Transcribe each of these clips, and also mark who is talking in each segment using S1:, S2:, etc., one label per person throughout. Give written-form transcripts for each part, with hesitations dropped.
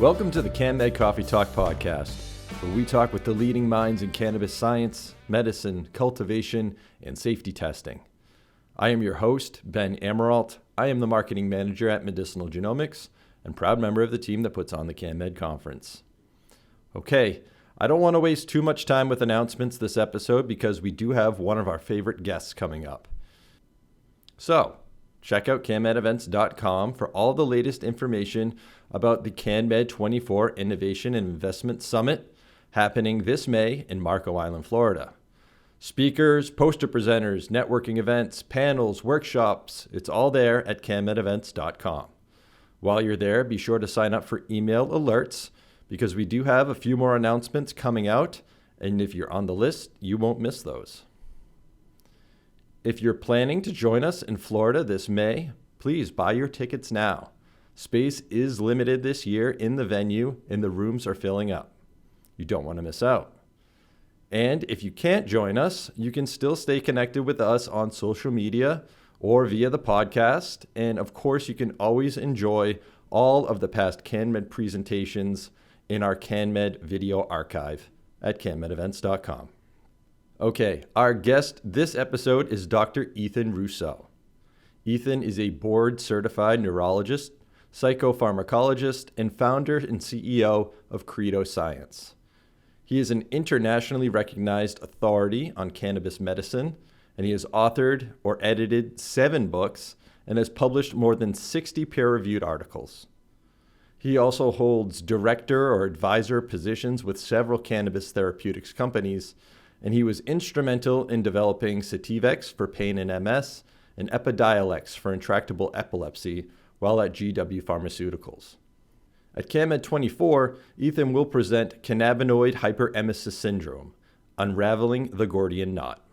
S1: Welcome to the CannMed Coffee Talk podcast, where we talk with the leading minds in cannabis science, medicine, cultivation, and safety testing. I am your host, Ben Amaralt. I am the marketing manager at Medicinal Genomics and proud member of the team that puts on the CannMed conference. Okay, I don't want to waste too much time with announcements this episode because we do have one of our favorite guests coming up. So, check out CannMedEvents.com for all the latest information about the CannMed 24 Innovation and Investment Summit happening this May in Marco Island, Florida. Speakers, poster presenters, networking events, panels, workshops, it's all there at CannMedEvents.com. While you're there, be sure to sign up for email alerts because we do have a few more announcements coming out, and if you're on the list, you won't miss those. If you're planning to join us in Florida this May, please buy your tickets now. Space is limited this year in the venue, and the rooms are filling up. You don't want to miss out. And if you can't join us, you can still stay connected with us on social media or via the podcast. And of course, you can always enjoy all of the past CannMed presentations in our CannMed video archive at CannMedEvents.com. Okay, our guest this episode is Dr. Ethan Russo. Ethan is a board-certified neurologist, psychopharmacologist, and founder and CEO of CReDO Science. He is an internationally recognized authority on cannabis medicine, and he has authored or edited 7 books and has published more than 60 peer-reviewed articles. He also holds director or advisor positions with several cannabis therapeutics companies, and he was instrumental in developing Sativex for pain and MS and Epidiolex for intractable epilepsy while at GW Pharmaceuticals. At CannMed 24, Ethan will present Cannabinoid Hyperemesis Syndrome, Unraveling the Gordian Knot.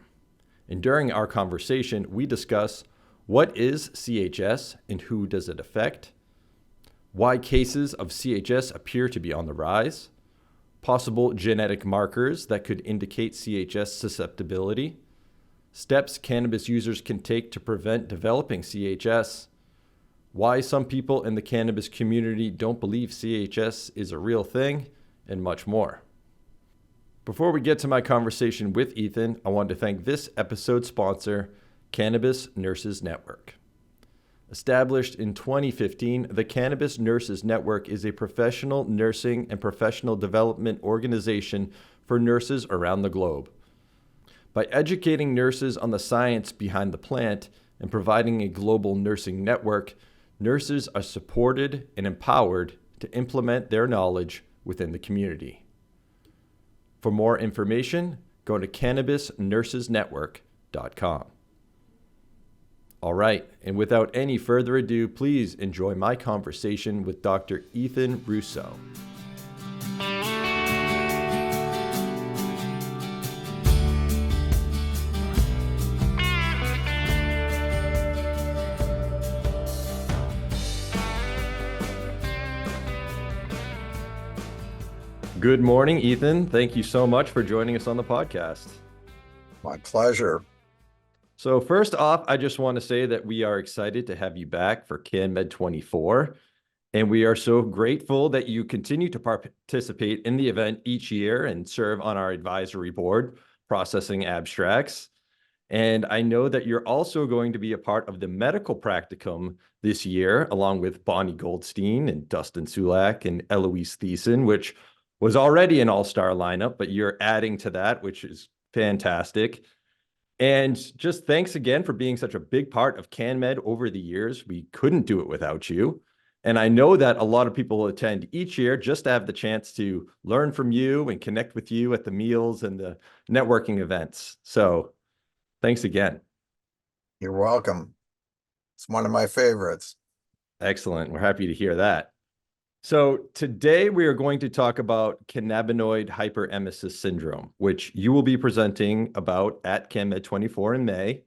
S1: And during our conversation, we discuss what is CHS and who does it affect, why cases of CHS appear to be on the rise, possible genetic markers that could indicate CHS susceptibility, steps cannabis users can take to prevent developing CHS, why some people in the cannabis community don't believe CHS is a real thing, and much more. Before we get to my conversation with Ethan, I want to thank this episode's sponsor, Cannabis Nurses Network. Established in 2015, the Cannabis Nurses Network is a professional nursing and professional development organization for nurses around the globe. By educating nurses on the science behind the plant and providing a global nursing network, nurses are supported and empowered to implement their knowledge within the community. For more information, go to cannabisnursesnetwork.com. All right, and without any further ado, please enjoy my conversation with Dr. Ethan Russo. Good morning, Ethan. Thank you so much for joining us on the podcast.
S2: My pleasure.
S1: So first off, I just want to say that we are excited to have you back for CannMed 24, and we are so grateful that you continue to participate in the event each year and serve on our advisory board, processing abstracts. And I know that you're also going to be a part of the medical practicum this year, along with Bonnie Goldstein and Dustin Sulak and Eloise Thiessen, which was already an all-star lineup, but you're adding to that, which is fantastic. And just thanks again for being such a big part of CannMed over the years. We couldn't do it without you. And I know that a lot of people attend each year just to have the chance to learn from you and connect with you at the meals and the networking events. So thanks again.
S2: You're welcome. It's one of my favorites.
S1: Excellent. We're happy to hear that. So today we are going to talk about Cannabinoid Hyperemesis Syndrome, which you will be presenting about at CannMed 24 in May.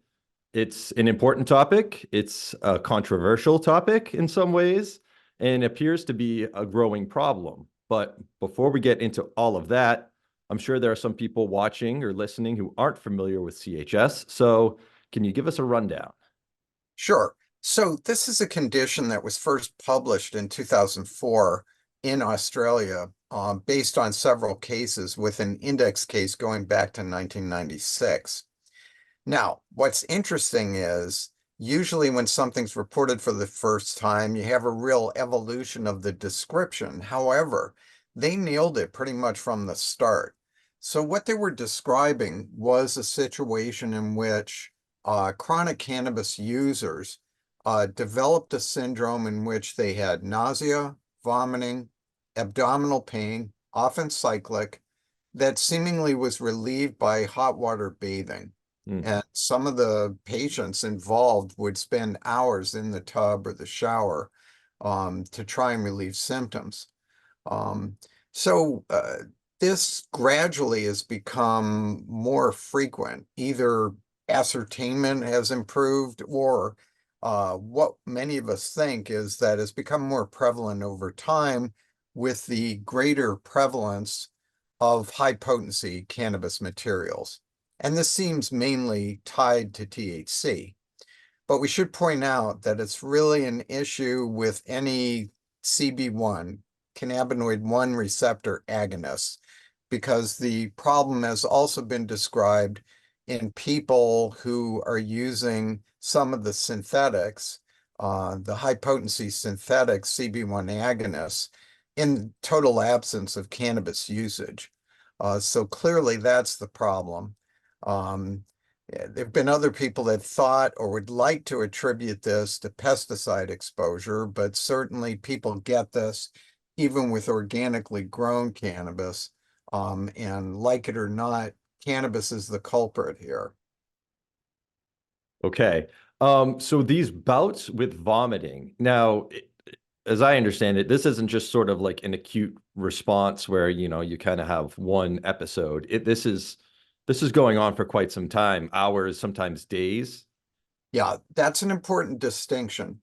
S1: It's an important topic. It's a controversial topic in some ways, and appears to be a growing problem. But before we get into all of that, I'm sure there are some people watching or listening who aren't familiar with CHS. So can you give us a rundown?
S2: Sure. So this is a condition that was first published in 2004 in Australia based on several cases with an index case going back to 1996. Now, what's interesting is usually when something's reported for the first time, you have a real evolution of the description. However, they nailed it pretty much from the start. So what they were describing was a situation in which chronic cannabis users developed a syndrome in which they had nausea, vomiting, abdominal pain, often cyclic, that seemingly was relieved by hot water bathing.
S1: Mm.
S2: And some of the patients involved would spend hours in the tub or the shower to try and relieve symptoms. Um, so this gradually has become more frequent. Either ascertainment has improved, or what many of us think is that it's become more prevalent over time with the greater prevalence of high potency cannabis materials. And this seems mainly tied to THC. But we should point out that it's really an issue with any CB1, cannabinoid 1 receptor agonist, because the problem has also been described in people who are using some of the synthetics, the high potency synthetic CB1 agonists, in total absence of cannabis usage. So clearly that's the problem. Um, there have been other people that thought or would like to attribute this to pesticide exposure, but certainly people get this even with organically grown cannabis. And like it or not, cannabis is the culprit here.
S1: Okay. So these bouts with vomiting, now, as I understand it, this isn't just sort of like an acute response where, you kind of have one episode. This is going on for quite some time, hours, sometimes days.
S2: Yeah, that's an important distinction.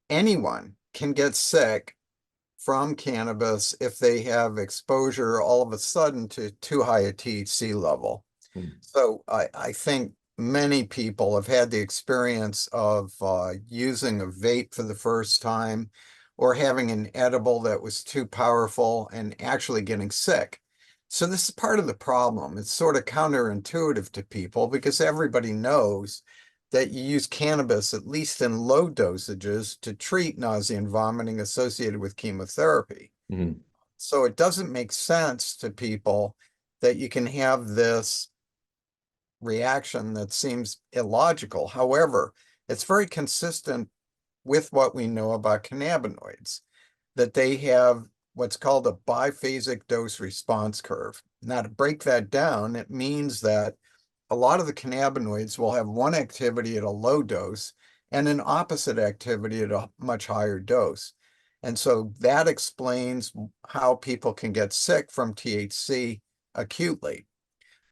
S2: Anyone can get sick from cannabis if they have exposure all of a sudden to too high a THC level.
S1: Mm.
S2: So I think many people have had the experience of using a vape for the first time, or having an edible that was too powerful and actually getting sick. So this is part of the problem. It's sort of counterintuitive to people because everybody knows that you use cannabis, at least in low dosages, to treat nausea and vomiting associated with chemotherapy.
S1: Mhm.
S2: So it doesn't make sense to people that you can have this reaction that seems illogical. However, it's very consistent with what we know about cannabinoids, that they have what's called a biphasic dose response curve. Now, to break that down, it means that a lot of the cannabinoids will have one activity at a low dose and an opposite activity at a much higher dose. And so that explains how people can get sick from THC acutely.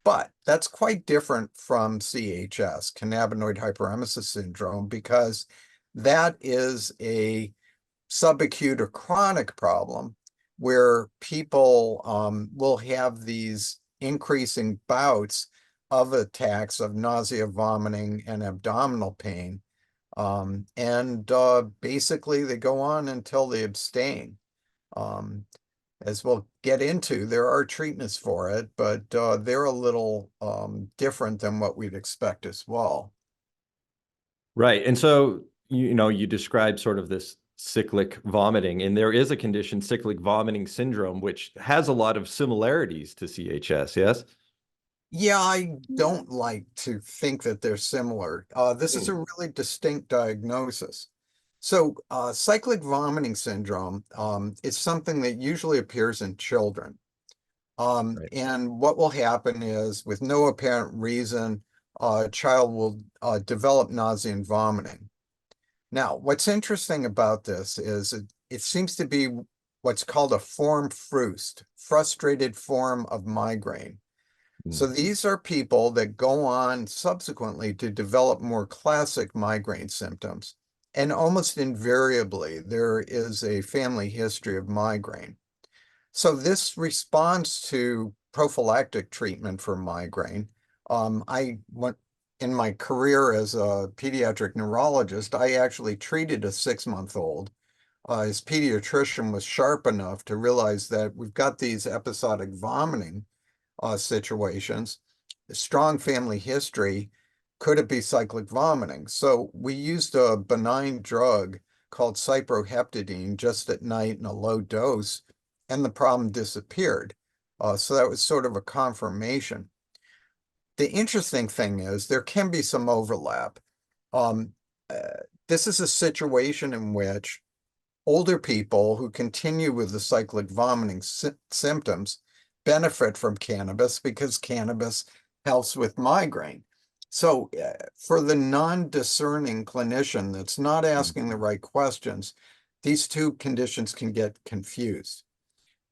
S2: But that's quite different from CHS, Cannabinoid Hyperemesis Syndrome, because that is a subacute or chronic problem where people will have these increasing bouts of attacks of nausea, vomiting, and abdominal pain. And basically, they go on until they abstain. Um, as we'll get into, there are treatments for it, but they're a little different than what we'd expect as well.
S1: Right. And so, you describe sort of this cyclic vomiting, and there is a condition, cyclic vomiting syndrome, which has a lot of similarities to CHS, yes?
S2: Yeah, I don't like to think that they're similar. This is a
S1: Mm.
S2: really distinct diagnosis. So, cyclic vomiting syndrome is something that usually appears in children.
S1: Right.
S2: And what will happen is, with no apparent reason, a child will develop nausea and vomiting. Now, what's interesting about this is it seems to be what's called a form frust, frustrated form of migraine. So
S1: Mm.
S2: these are people that go on subsequently to develop more classic migraine symptoms. And almost invariably, there is a family history of migraine. So this responds to prophylactic treatment for migraine. I went in my career as a pediatric neurologist, I actually treated a 6-month-old his pediatrician was sharp enough to realize that we've got these episodic vomiting situations, strong family history. Could it be cyclic vomiting? So we used a benign drug called cyproheptadine just at night in a low dose, and the problem disappeared. So that was sort of a confirmation. The interesting thing is there can be some overlap. Um, this is a situation in which older people who continue with the cyclic vomiting symptoms benefit from cannabis because cannabis helps with migraine. So for the non-discerning clinician that's not asking the right questions, these two conditions can get confused.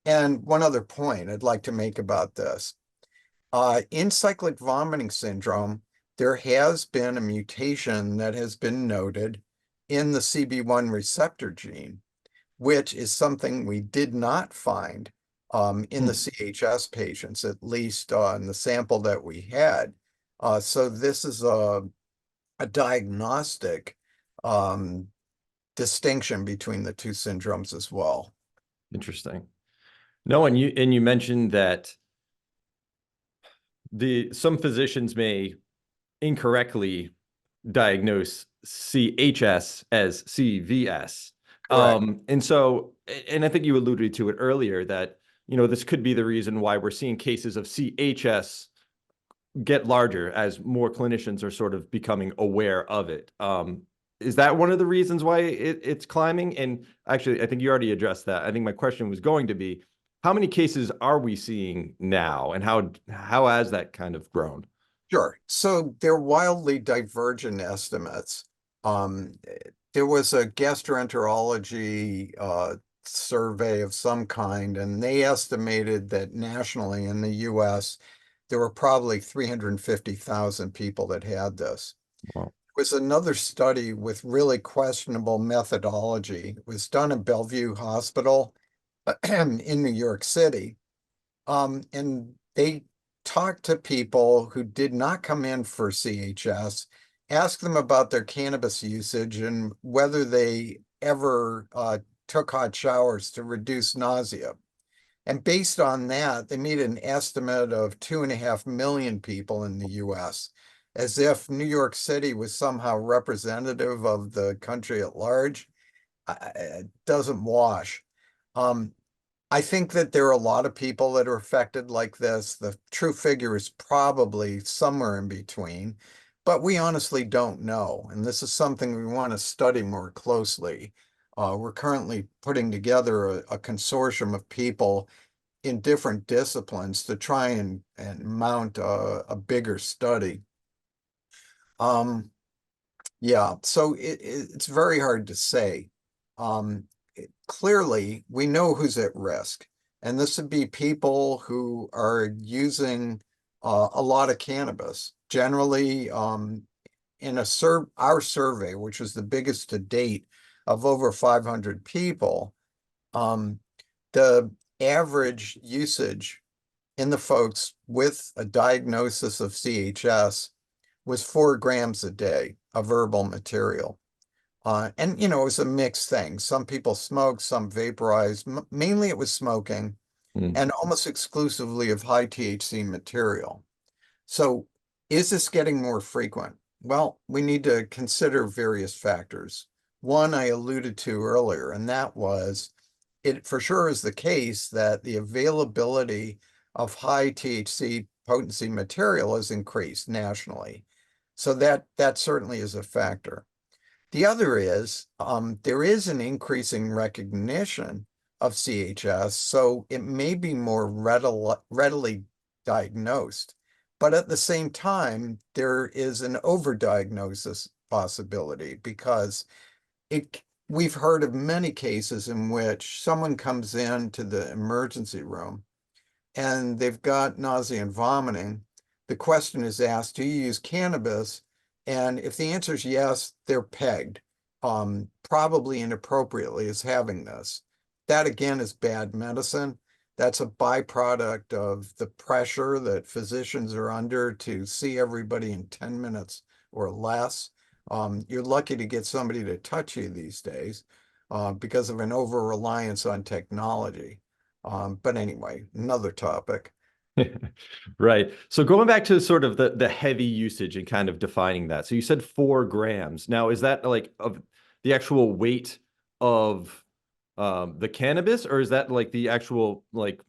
S2: And one other point I'd like to make about this. In cyclic vomiting syndrome, there has been a mutation that has been noted in the CB1 receptor gene, which is something we did not find in the CHS patients, at least in the sample that we had. So this is a diagnostic distinction between the two syndromes as well.
S1: Interesting. No, and you mentioned that some physicians may incorrectly diagnose CHS as CVS.
S2: Correct.
S1: And I think you alluded to it earlier that, this could be the reason why we're seeing cases of CHS get larger as more clinicians are sort of becoming aware of it. Is that one of the reasons why it's climbing? And actually, I think you already addressed that. I think my question was going to be, how many cases are we seeing now, and how has that kind of grown?
S2: Sure. So they're wildly divergent estimates. There was a gastroenterology survey of some kind, and they estimated that nationally in the US, there were probably 350,000 people that had this.
S1: Wow.
S2: There was another study with really questionable methodology. It was done at Bellevue Hospital in New York City. And they talked to people who did not come in for CHS, asked them about their cannabis usage and whether they ever took hot showers to reduce nausea. And based on that, they made an estimate of 2.5 million people in the US, as if New York City was somehow representative of the country at large. It doesn't wash. I think that there are a lot of people that are affected like this. The true figure is probably somewhere in between, but we honestly don't know. And this is something we want to study more closely. We're currently putting together a consortium of people in different disciplines to try and mount a bigger study. Yeah, so it's very hard to say. Clearly, we know who's at risk, and this would be people who are using a lot of cannabis. Generally, in our survey, which was the biggest to date of over 500 people, the average usage in the folks with a diagnosis of CHS was 4 grams a day of herbal material. And, it was a mixed thing. Some people smoked, some vaporized. Mainly it was smoking and almost exclusively of high THC material. So is this getting more frequent? Well, we need to consider various factors. One I alluded to earlier, and that was it for sure is the case that the availability of high THC potency material has increased nationally. So that certainly is a factor. The other is there is an increasing recognition of CHS, so it may be more readily diagnosed. But at the same time, there is an overdiagnosis possibility because we've heard of many cases in which someone comes into the emergency room and they've got nausea and vomiting. The question is asked, do you use cannabis? And if the answer is yes, they're pegged, probably inappropriately as having this. That again is bad medicine. That's a byproduct of the pressure that physicians are under to see everybody in 10 minutes or less. You're lucky to get somebody to touch you these days. because of an over-reliance on technology. But anyway, another topic.
S1: Right. So going back to sort of the heavy usage and kind of defining that. So you said 4 grams. Now, is that like of the actual weight of the cannabis, or is that like the actual like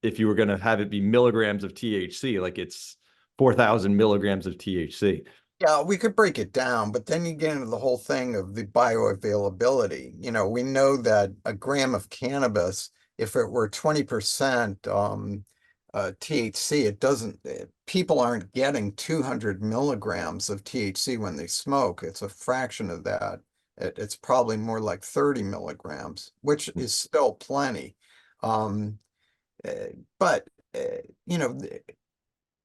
S1: if you were going to have it be milligrams of THC, like it's 4,000 milligrams of THC?
S2: Yeah, we could break it down, but then you get into the whole thing of the bioavailability. We know that a gram of cannabis, if it were 20% THC, it doesn't, people aren't getting 200 milligrams of THC when they smoke. It's a fraction of that. It's probably more like 30 milligrams, which is still plenty. Um, but, uh, you know,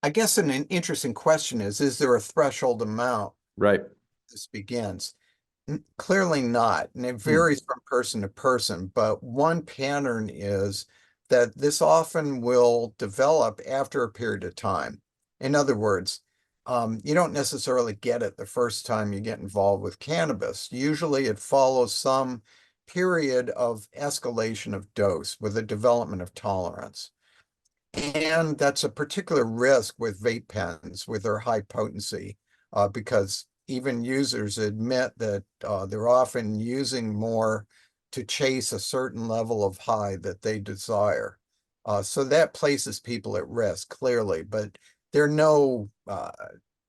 S2: I guess an interesting question is there a threshold amount
S1: Right.
S2: this begins? Clearly not, and it
S1: Hmm.
S2: varies from person to person, but one pattern is that this often will develop after a period of time. In other words, you don't necessarily get it the first time you get involved with cannabis. Usually it follows some period of escalation of dose with a development of tolerance. And that's a particular risk with vape pens with their high potency, because even users admit that they're often using more to chase a certain level of high that they desire. So that places people at risk, clearly, but there are no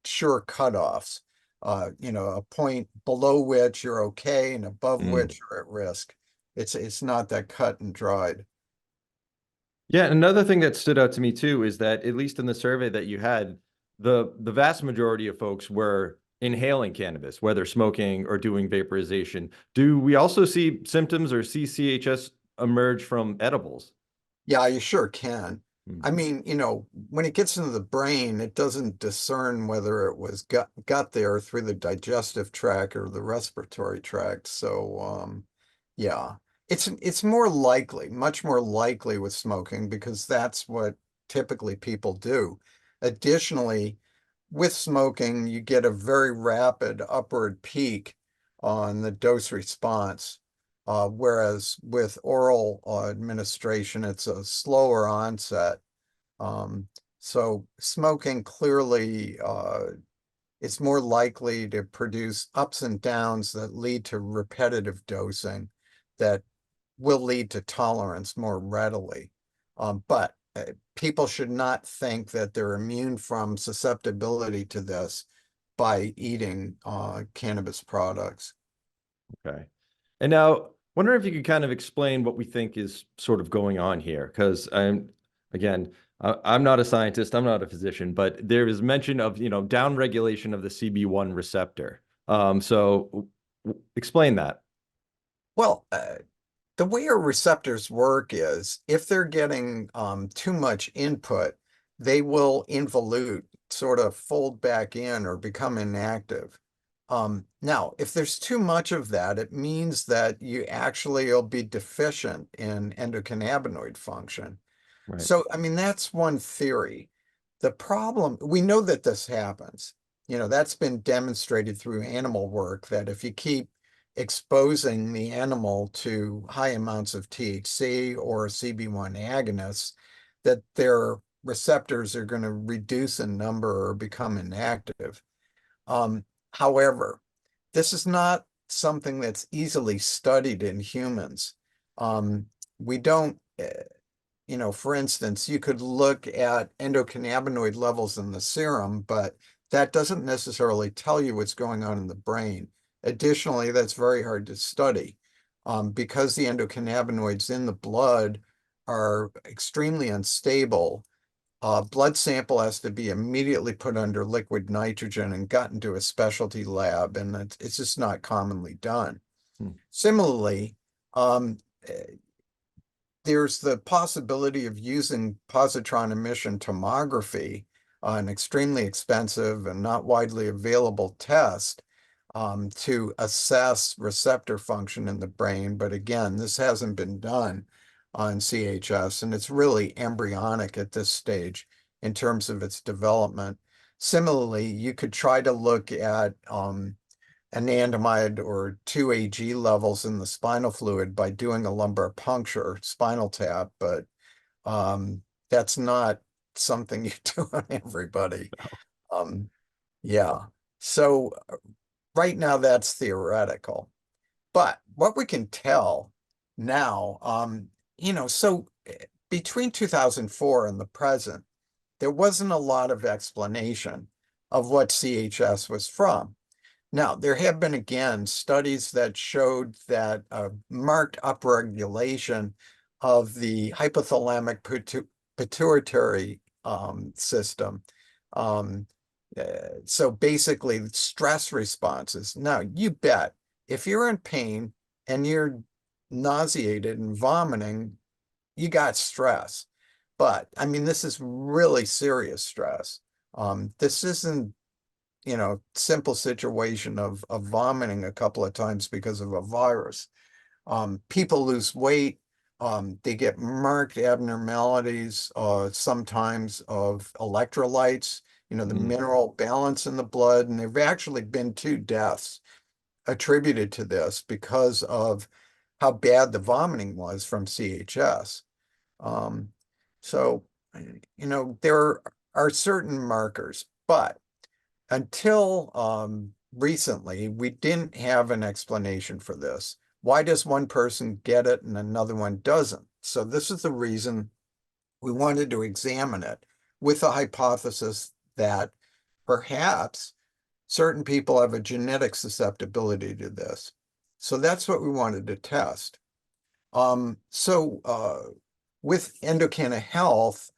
S2: sure cutoffs. A point below which you're okay and above
S1: Mm.
S2: which you're at risk. It's not that cut and dried.
S1: Yeah, another thing that stood out to me too is that at least in the survey that you had, the vast majority of folks were inhaling cannabis, whether smoking or doing vaporization. Do we also see symptoms or CCHS emerge from edibles?
S2: Yeah, you sure can.
S1: Hmm.
S2: I mean, when it gets into the brain, it doesn't discern whether it was got there through the digestive tract or the respiratory tract. So, yeah, it's more likely, much more likely with smoking because that's what typically people do. Additionally, with smoking, you get a very rapid upward peak on the dose response. Whereas with oral administration, it's a slower onset. Um, so smoking clearly is more likely to produce ups and downs that lead to repetitive dosing that will lead to tolerance more readily. But people should not think that they're immune from susceptibility to this by eating cannabis products.
S1: Okay. And now, wondering if you could kind of explain what we think is sort of going on here, because again, I'm not a scientist, I'm not a physician, but there is mention of, downregulation of the CB1 receptor. So explain that.
S2: Well, the way our receptors work is if they're getting too much input, they will involute, sort of fold back in or become inactive. Now, if there's too much of that, it means that you actually will be deficient in endocannabinoid function.
S1: Right.
S2: So, I mean, that's one theory. The problem, we know that this happens. That's been demonstrated through animal work that if you keep exposing the animal to high amounts of THC or CB1 agonists, that their receptors are going to reduce in number or become inactive. Um, However, this is not something that's easily studied in humans. We don't, for instance, you could look at endocannabinoid levels in the serum, but that doesn't necessarily tell you what's going on in the brain. Additionally, that's very hard to study because the endocannabinoids in the blood are extremely unstable. Blood sample has to be immediately put under liquid nitrogen and gotten to a specialty lab, and it's just not commonly done.
S1: Hmm.
S2: Similarly, um, there's the possibility of using positron emission tomography, an extremely expensive and not widely available test, to assess receptor function in the brain. But again, this hasn't been done on CHS, and it's really embryonic at this stage in terms of its development. Similarly, you could try to look at anandamide or 2 Ag levels in the spinal fluid by doing a lumbar puncture, spinal tap, but that's not something you do on everybody. Yeah. So right now that's theoretical. But what we can tell now, so between 2004 and the present, there wasn't a lot of explanation of what CHS was from. Now, there have been, again, studies that showed that a marked upregulation of the hypothalamic pituitary system. So basically, stress responses. Now, you bet, if you're in pain and you're nauseated and vomiting, you got stress. But I mean, this is really serious stress. This isn't, simple situation of vomiting a couple of times because of a virus. People lose weight. They get marked abnormalities, sometimes of electrolytes, the mineral balance in the blood. And there have actually been 2 deaths attributed to this because of how bad the vomiting was from CHS. So, there are certain markers, but until recently, we didn't have an explanation for this. Why does one person get it and another one doesn't? So this is the reason we wanted to examine it with the hypothesis that perhaps certain people have a genetic susceptibility to this. So that's what we wanted to test. With Endocanna Health,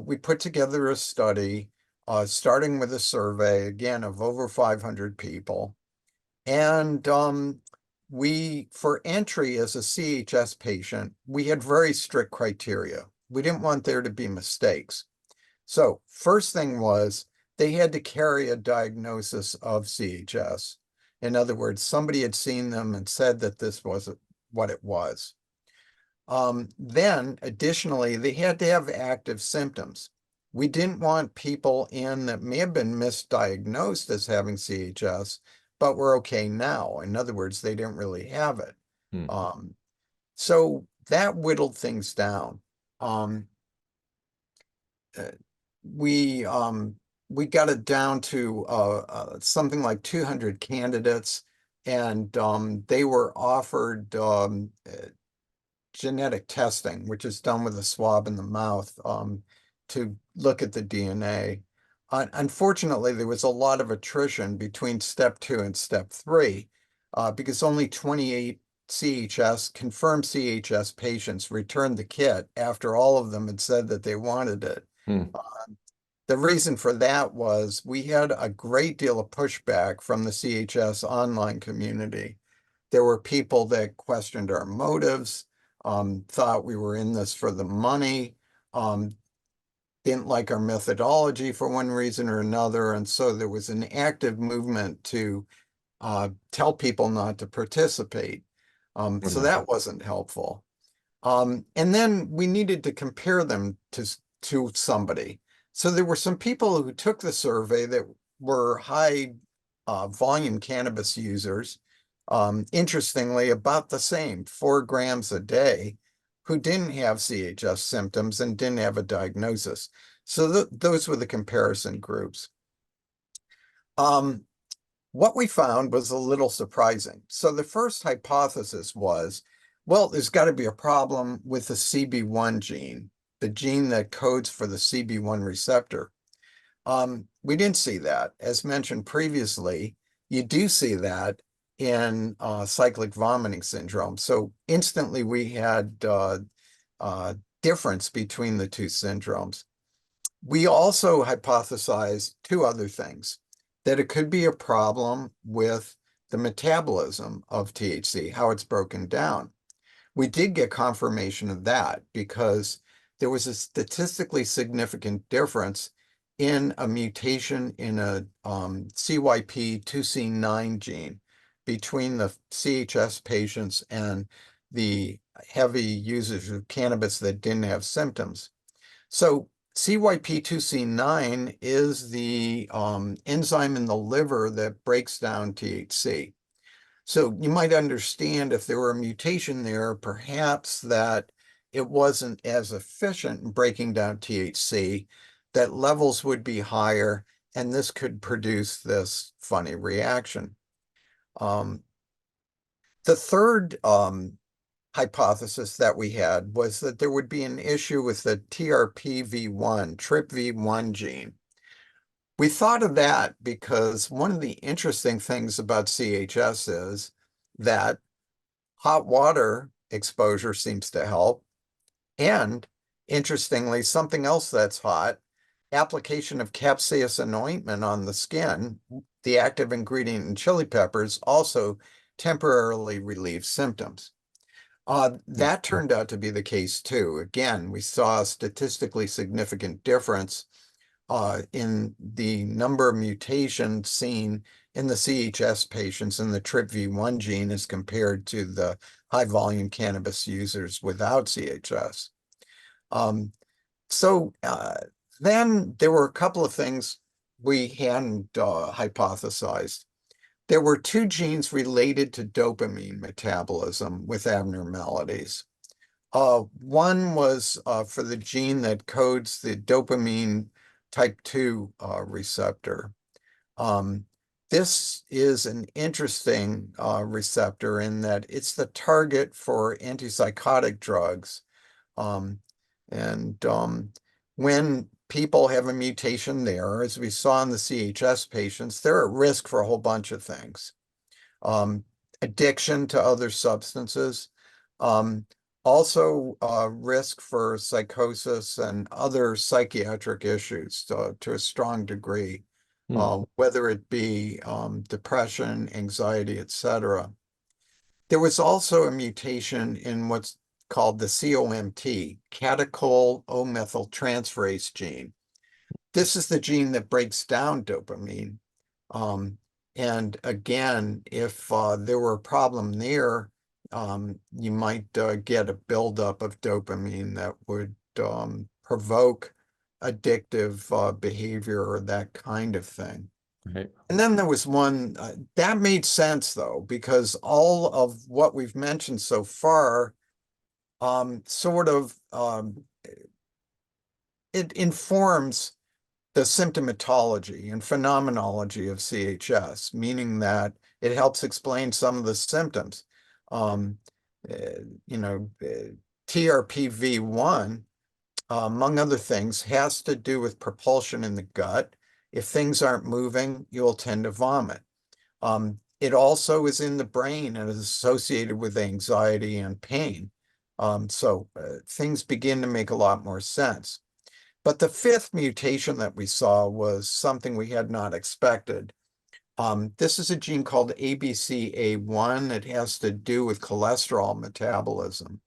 S2: we put together a study starting with a survey, again, of over 500 people. And for entry as a CHS patient, we had very strict criteria. We didn't want there to be mistakes. So first thing was they had to carry a diagnosis of CHS. In other words, somebody had seen them and said that this was what it was. Then additionally, they had to have active symptoms. We didn't want people in that may have been misdiagnosed as having CHS, but were okay now. In other words, they didn't really have it. So that whittled things down. We got it down to something like 200 candidates, and they were offered genetic testing, which is done with a swab in the mouth to look at the DNA. Unfortunately, there was a lot of attrition between step 2 and step 3 because only 28 confirmed CHS patients returned the kit after all of them had said that they wanted it. The reason for that was we had a great deal of pushback from the CHS online community. There were people that questioned our motives, thought we were in this for the money, didn't like our methodology for one reason or another. And so there was an active movement to tell people not to participate. So that wasn't helpful. And then we needed to compare them to somebody. So there were some people who took the survey that were high volume cannabis users, interestingly, about the same, 4 grams a day, who didn't have CHS symptoms and didn't have a diagnosis. So those were the comparison groups. What we found was a little surprising. So the first hypothesis was, well, there's got to be a problem with the CB1 gene, the gene that codes for the CB1 receptor. We didn't see that. As mentioned previously, you do see that in cyclic vomiting syndrome. So instantly we had difference between the 2 syndromes. We also hypothesized 2 other things, that it could be a problem with the metabolism of THC, how it's broken down. We did get confirmation of that because there was a statistically significant difference in a mutation in a CYP2C9 gene between the CHS patients and the heavy users of cannabis that didn't have symptoms. So CYP2C9 is the enzyme in the liver that breaks down THC. So you might understand if there were a mutation there, perhaps that it wasn't as efficient in breaking down THC, that levels would be higher, and this could produce this funny reaction. The third hypothesis that we had was that there would be an issue with the TRPV1, TRPV1 gene. We thought of that because one of the interesting things about CHS is that hot water exposure seems to help. And interestingly, something else that's hot, application of capsaicin ointment on the skin, the active ingredient in chili peppers, also temporarily relieves symptoms. That turned out to be the case too. Again, we saw a statistically significant difference in the number of mutations seen in the CHS patients in the TRPV1 gene as compared to the high volume cannabis users without CHS. Then there were a couple of things we hadn't hypothesized. There were two genes related to dopamine metabolism with abnormalities. One was for the gene that codes the dopamine type 2 receptor. This is an interesting receptor in that it's the target for antipsychotic drugs. When people have a mutation there, as we saw in the CHS patients, they're at risk for a whole bunch of things. Addiction to other substances, also risk for psychosis and other psychiatric issues to a strong degree, whether it be depression, anxiety, etc. There was also a mutation in what's called the COMT, catechol O-methyltransferase gene. This is the gene that breaks down dopamine. And again, if there were a problem there, you might get a buildup of dopamine that would provoke addictive behavior or that kind of thing.
S1: Right.
S2: And then there was one that made sense, though, because all of what we've mentioned so far it informs the symptomatology and phenomenology of CHS, meaning that it helps explain some of the symptoms. TRPV1, among other things, has to do with propulsion in the gut. If things aren't moving, you'll tend to vomit. It also is in the brain and is associated with anxiety and pain. Things begin to make a lot more sense. But the fifth mutation that we saw was something we had not expected. This is a gene called ABCA1. It has to do with cholesterol metabolism.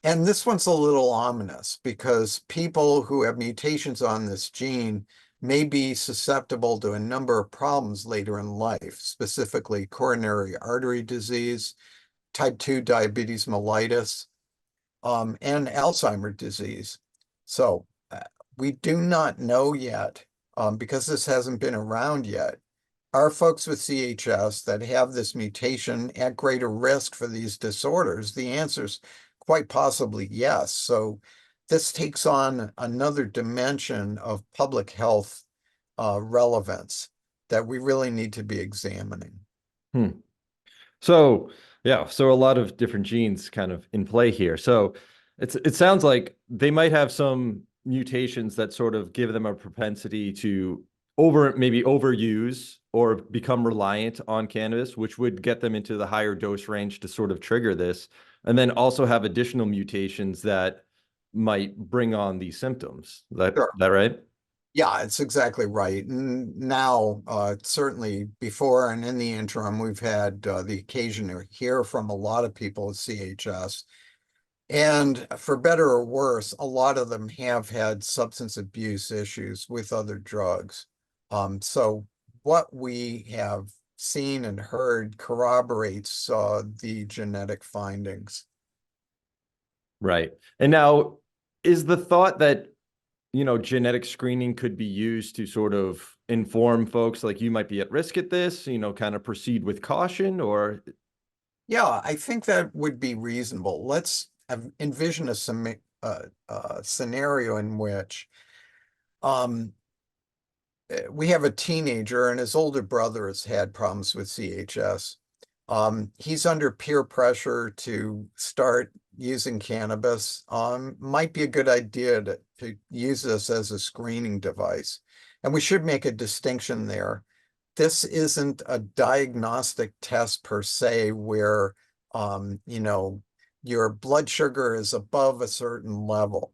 S2: And this one's a little ominous because people who have mutations on this gene may be susceptible to a number of problems later in life, specifically coronary artery disease, type 2 diabetes mellitus, and Alzheimer's disease. So we do not know yet, because this hasn't been around yet, are folks with CHS that have this mutation at greater risk for these disorders? The answer is quite possibly yes. So this takes on another dimension of public health relevance that we really need to be examining.
S1: So yeah, so a lot of different genes kind of in play here. So it sounds like they might have some mutations that sort of give them a propensity to maybe overuse or become reliant on cannabis, which would get them into the higher dose range to sort of trigger this, and then also have additional mutations that might bring on these symptoms.
S2: Sure.
S1: That right?
S2: Yeah, it's exactly right. And now, certainly before and in the interim, we've had the occasion to hear from a lot of people with CHS. And for better or worse, a lot of them have had substance abuse issues with other drugs. So what we have seen and heard corroborates the genetic findings.
S1: Right. And now, is the thought that genetic screening could be used to sort of inform folks like you might be at risk at this, kind of proceed with caution or?
S2: Yeah, I think that would be reasonable. Let's envision a scenario in which um, we have a teenager and his older brother has had problems with CHS. He's under peer pressure to start using cannabis. Might be a good idea to use this as a screening device. And we should make a distinction there. This isn't a diagnostic test per se where, your blood sugar is above a certain level.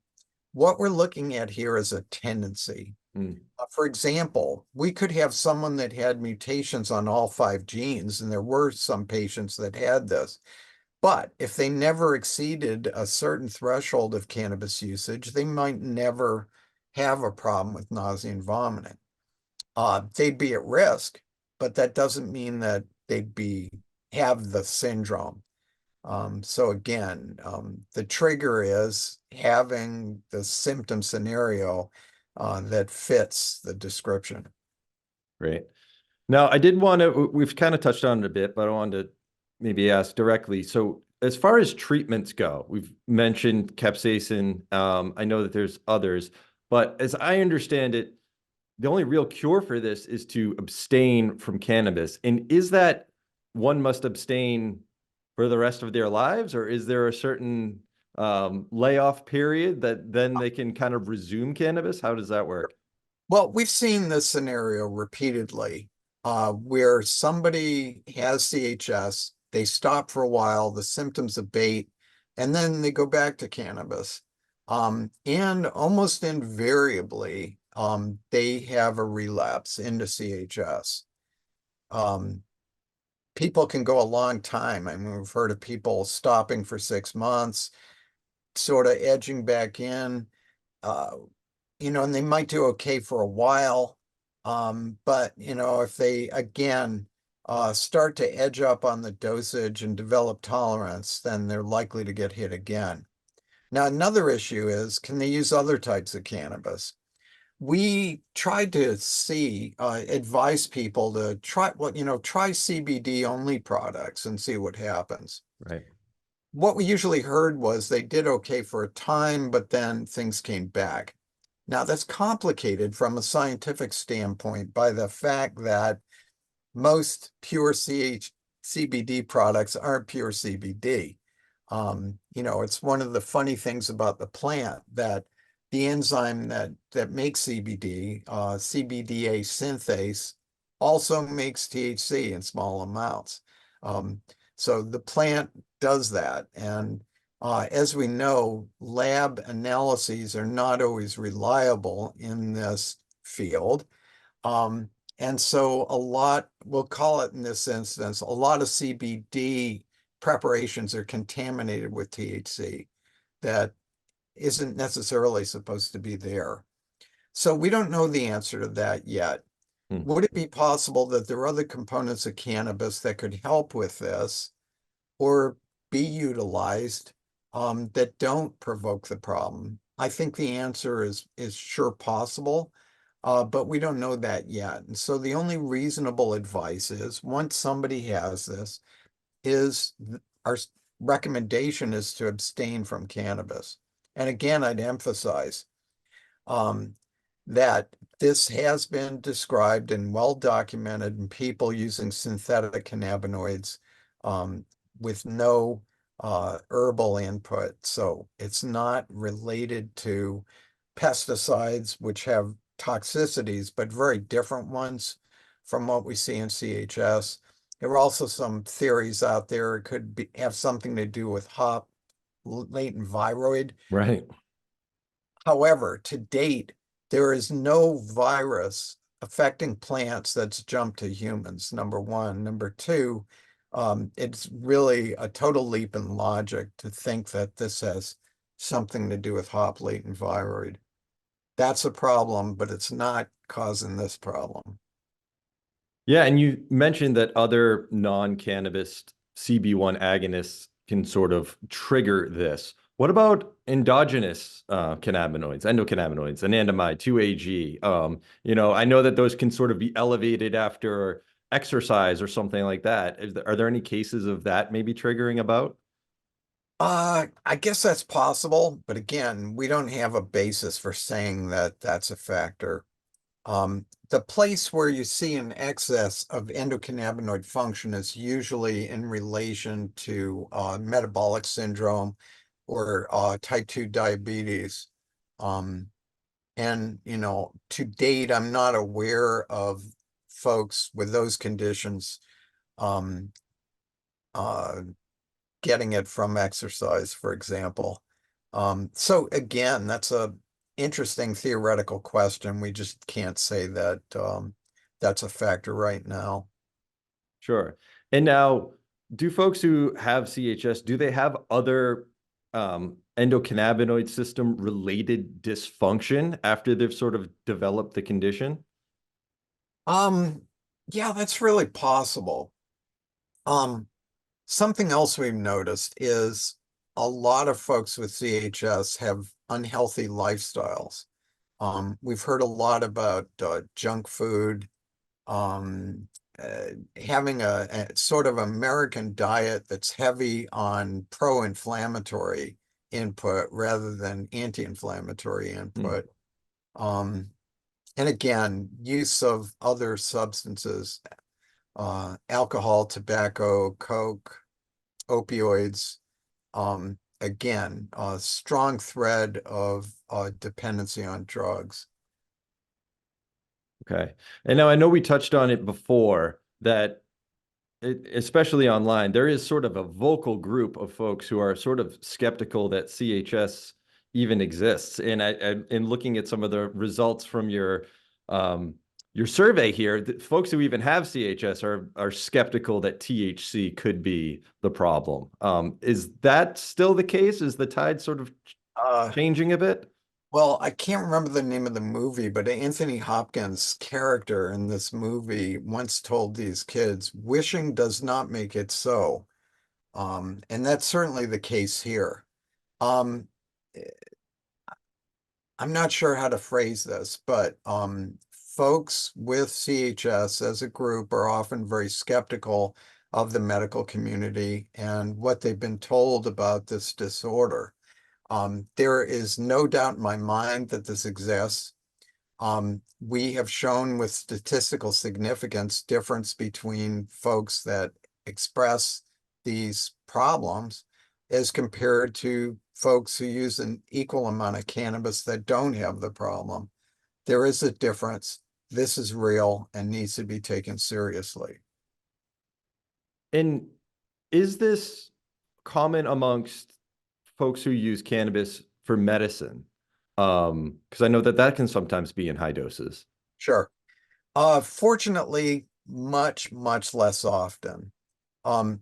S2: What we're looking at here is a tendency.
S1: Mm,
S2: For example, we could have someone that had mutations on all 5 genes, and there were some patients that had this. But if they never exceeded a certain threshold of cannabis usage, they might never have a problem with nausea and vomiting. They'd be at risk, but that doesn't mean that have the syndrome. So again, the trigger is having the symptom scenario that fits the description.
S1: great. Now, I did want to, we've kind of touched on it a bit, but I wanted to maybe ask directly. So as far as treatments go, we've mentioned capsaicin. I know that there's others, but as I understand it, the only real cure for this is to abstain from cannabis. And is that one must abstain for the rest of their lives, or is there a certain layoff period that then they can kind of resume cannabis? How does that work?
S2: Well, we've seen this scenario repeatedly where somebody has CHS, they stop for a while, the symptoms abate, and then they go back to cannabis. And almost invariably, they have a relapse into CHS. Um, People can go a long time. I mean, we've heard of people stopping for 6 months, sort of edging back in. Uh, and they might do okay for a while. But, if they, again, start to edge up on the dosage and develop tolerance, then they're likely to get hit again. Now, another issue is, can they use other types of cannabis? We tried to advise people to try CBD only products and see what happens.
S1: Right.
S2: What we usually heard was they did okay for a time, but then things came back. Now, that's complicated from a scientific standpoint by the fact that most pure CBD products aren't pure CBD. It's one of the funny things about the plant that the enzyme that makes CBD, CBDA synthase, also makes THC in small amounts. So the plant does that. And as we know, lab analyses are not always reliable in this field. And so we'll call it in this instance, a lot of CBD preparations are contaminated with THC that isn't necessarily supposed to be there. So we don't know the answer to that yet.
S1: Hmm.
S2: Would it be possible that there are other components of cannabis that could help with this or be utilized that don't provoke the problem? I think the answer is sure possible, but we don't know that yet. And so the only reasonable advice is once somebody has this, our recommendation is to abstain from cannabis. And again, I'd emphasize that this has been described and well documented in people using synthetic cannabinoids with no herbal input. So it's not related to pesticides, which have toxicities, but very different ones from what we see in CHS. There are also some theories out there. It could have something to do with hop latent viroid.
S1: Right.
S2: However, to date, there is no virus affecting plants that's jumped to humans, number one. Number two, it's really a total leap in logic to think that this has something to do with hop latent viroid. That's a problem, but it's not causing this problem.
S1: Yeah, and you mentioned that other non-cannabis CB1 agonists can sort of trigger this. What about endogenous cannabinoids, endocannabinoids, anandamide, 2-AG? I know that those can sort of be elevated after exercise or something like that. Are there any cases of that maybe triggering about?
S2: I guess that's possible, but again, we don't have a basis for saying that that's a factor. The place where you see an excess of endocannabinoid function is usually in relation to metabolic syndrome or type 2 diabetes. Um, and, to date, I'm not aware of folks with those conditions um, uh, getting it from exercise, for example. So again, that's a interesting theoretical question. We just can't say that that's a factor right now.
S1: Sure. And now, do folks who have CHS, do they have other endocannabinoid system related dysfunction after they've sort of developed the condition?
S2: Um, yeah, that's really possible. Um, Something else we've noticed is a lot of folks with CHS have unhealthy lifestyles. We've heard a lot about junk food, um, uh, having a sort of American diet that's heavy on pro-inflammatory input rather than anti-inflammatory
S1: Hmm.
S2: input. Um, and again, use of other substances, alcohol, tobacco, coke, opioids. Again, a strong thread of dependency on drugs.
S1: Okay. And now I know we touched on it before that especially online, there is sort of a vocal group of folks who are sort of skeptical that CHS even exists. And in looking at some of the results from your survey here, the folks who even have CHS are skeptical that THC could be the problem. Is that still the case? Is the tide sort of
S2: Uh,
S1: changing a bit?
S2: Well, I can't remember the name of the movie, but Anthony Hopkins' character in this movie once told these kids, wishing does not make it so. And that's certainly the case here. Um, I'm not sure how to phrase this, but folks with CHS as a group are often very skeptical of the medical community and what they've been told about this disorder. There is no doubt in my mind that this exists. We have shown with statistical significance difference between folks that express these problems as compared to folks who use an equal amount of cannabis that don't have the problem. There is a difference. This is real and needs to be taken seriously.
S1: And is this common amongst folks who use cannabis for medicine? Because I know that that can sometimes be in high doses.
S2: Sure. Fortunately, much, much less often. Um,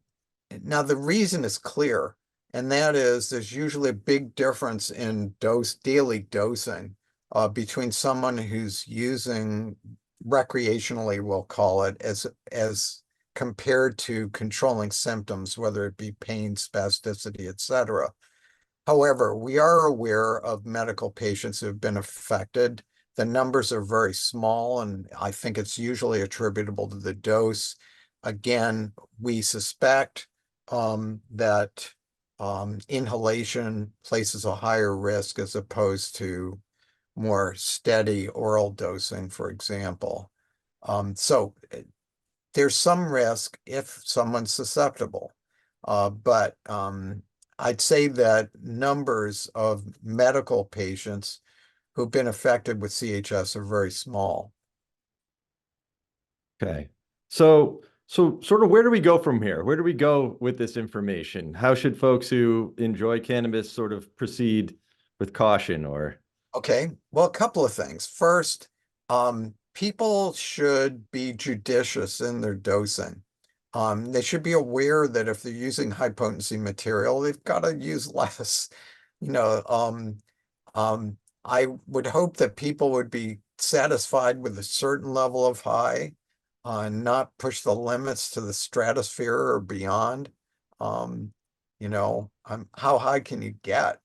S2: Now the reason is clear, and that is there's usually a big difference in daily dosing between someone who's using recreationally, we'll call it, as compared to controlling symptoms, whether it be pain, spasticity, etc. However, we are aware of medical patients who have been affected. The numbers are very small, and I think it's usually attributable to the dose. Again, we suspect that inhalation places a higher risk as opposed to more steady oral dosing, for example. So there's some risk if someone's susceptible. But I'd say that numbers of medical patients who've been affected with CHS are very small.
S1: Okay. So sort of where do we go from here? Where do we go with this information? How should folks who enjoy cannabis sort of proceed with caution or
S2: Okay, well, a couple of things. First, people should be judicious in their dosing. They should be aware that if they're using high potency material, they've got to use less. You know, I would hope that people would be satisfied with a certain level of high, not push the limits to the stratosphere or beyond. Um, how high can you get?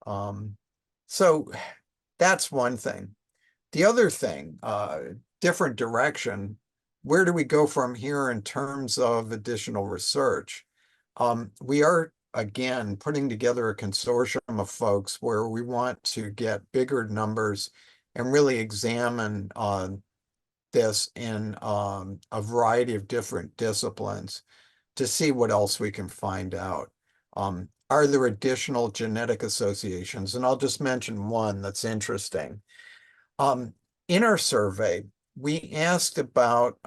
S2: So that's one thing. The other thing, different direction. Where do we go from here in terms of additional research? We are, again, putting together a consortium of folks where we want to get bigger numbers and really examine this in a variety of different disciplines to see what else we can find out. Are there additional genetic associations? And I'll just mention one that's interesting. In our survey, we asked about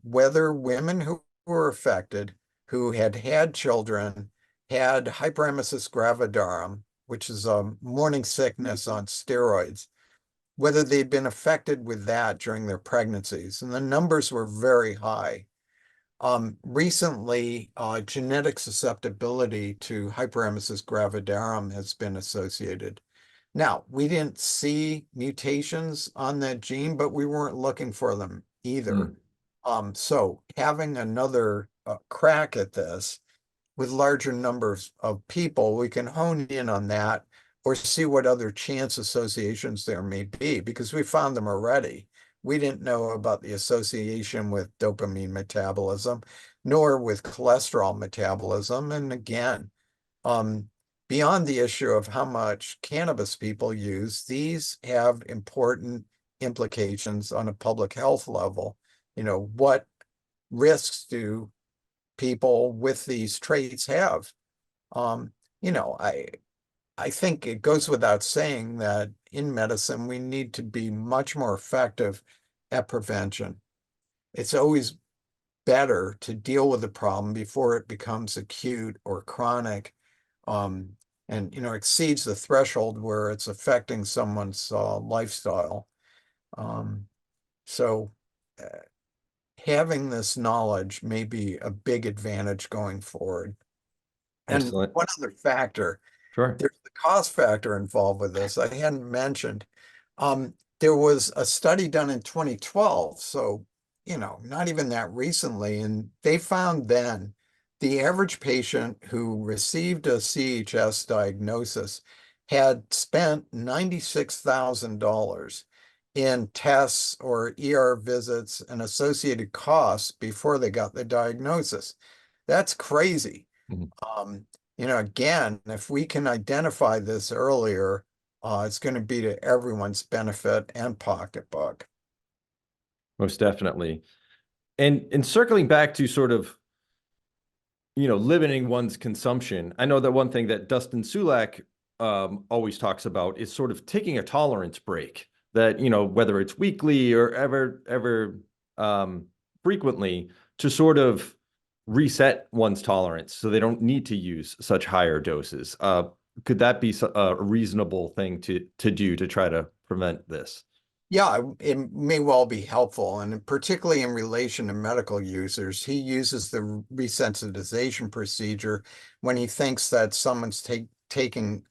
S2: whether women who were affected, who had had children, had hyperemesis gravidarum, which is a morning sickness on steroids, whether they'd been affected with that during their pregnancies. And the numbers were very high. Recently, genetic susceptibility to hyperemesis gravidarum has been associated. Now, we didn't see mutations on that gene, but we weren't looking for them either. So having another crack at this with larger numbers of people, we can hone in on that or see what other chance associations there may be, because we found them already. We didn't know about the association with dopamine metabolism, nor with cholesterol metabolism. And again, beyond the issue of how much cannabis people use, these have important implications on a public health level. What risks do people with these traits have? I think it goes without saying that in medicine, we need to be much more effective at prevention. It's always better to deal with the problem before it becomes acute or chronic, and exceeds the threshold where it's affecting someone's lifestyle. So having this knowledge may be a big advantage going forward. And
S1: Excellent.
S2: one other factor,
S1: Sure.
S2: there's the cost factor involved with this I hadn't mentioned. There was a study done in 2012, so not even that recently, and they found then the average patient who received a CHS diagnosis had spent $96,000 in tests or ER visits and associated costs before they got the diagnosis. That's crazy.
S1: Mhm.
S2: Again, if we can identify this earlier, it's going to be to everyone's benefit and pocketbook.
S1: Most definitely. And circling back to sort of, limiting one's consumption. I know that one thing that Dustin Sulak always talks about is sort of taking a tolerance break. That, whether it's weekly or ever frequently, to sort of reset one's tolerance so they don't need to use such higher doses. Could that be a reasonable thing to do to try to prevent this?
S2: Yeah, it may well be helpful, and particularly in relation to medical users. He uses the resensitization procedure when he thinks that someone's taking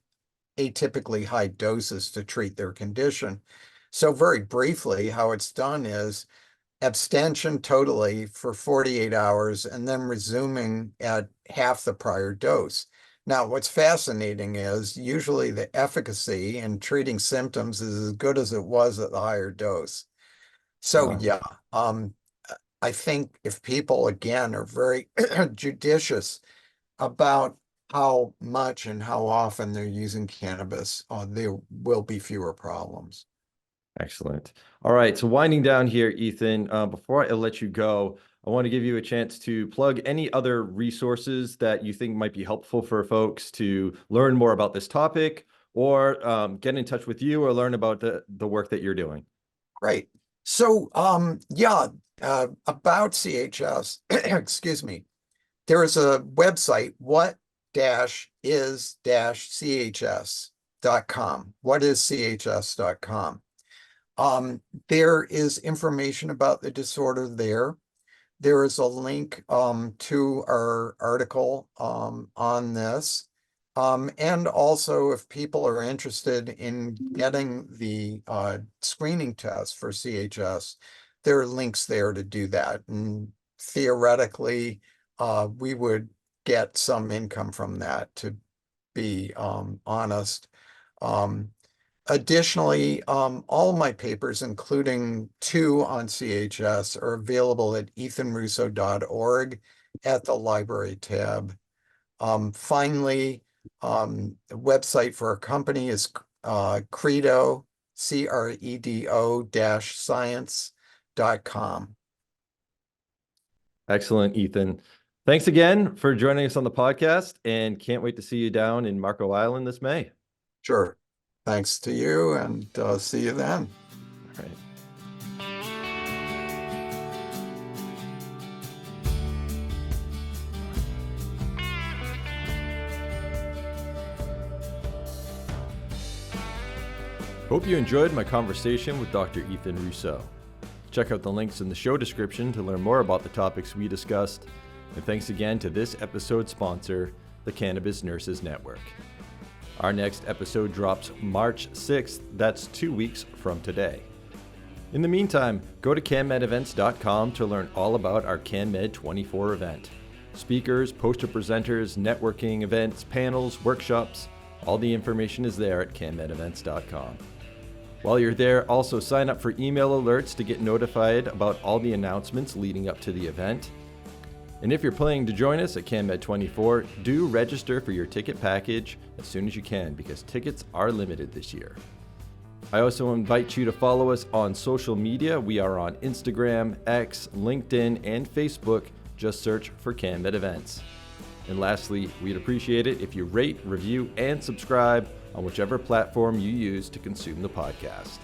S2: atypically high doses to treat their condition. So very briefly, how it's done is abstention totally for 48 hours and then resuming at half the prior dose. Now, what's fascinating is usually the efficacy in treating symptoms is as good as it was at the higher dose. So
S1: Wow.
S2: yeah, I think if people, again, are very judicious about how much and how often they're using cannabis, there will be fewer problems.
S1: Excellent. All right. So winding down here, Ethan, before I let you go, I want to give you a chance to plug any other resources that you think might be helpful for folks to learn more about this topic or get in touch with you or learn about the work that you're doing.
S2: Great. So, yeah, about CHS, excuse me, there is a website, what-is-chs.com. What-is-chs.com. There is information about the disorder there. There is a link to our article on this. And also, if people are interested in getting the screening test for CHS, there are links there to do that. And theoretically, we would get some income from that, to be honest. Additionally, all my papers, including 2 on CHS, are available at ethanrusso.org at the library tab. Finally, the website for our company is CReDO, CREDO-science.com.
S1: Excellent, Ethan. Thanks again for joining us on the podcast, and can't wait to see you down in Marco Island this May.
S2: Sure. Thanks to you, and see you then.
S1: All right. Hope you enjoyed my conversation with Dr. Ethan Russo. Check out the links in the show description to learn more about the topics we discussed. And thanks again to this episode's sponsor, the Cannabis Nurses Network. Our next episode drops March 6th. That's 2 weeks from today. In the meantime, go to CannMedEvents.com to learn all about our CannMed 24 event. Speakers, poster presenters, networking events, panels, workshops, all the information is there at CannMedEvents.com. While you're there, also sign up for email alerts to get notified about all the announcements leading up to the event. And if you're planning to join us at CannMed 24, do register for your ticket package as soon as you can, because tickets are limited this year. I also invite you to follow us on social media. We are on Instagram, X, LinkedIn, and Facebook. Just search for CannMed Events. And lastly, we'd appreciate it if you rate, review, and subscribe on whichever platform you use to consume the podcast.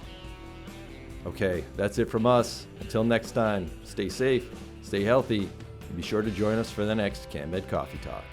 S1: Okay, that's it from us. Until next time, stay safe, stay healthy, and be sure to join us for the next CannMed Coffee Talk.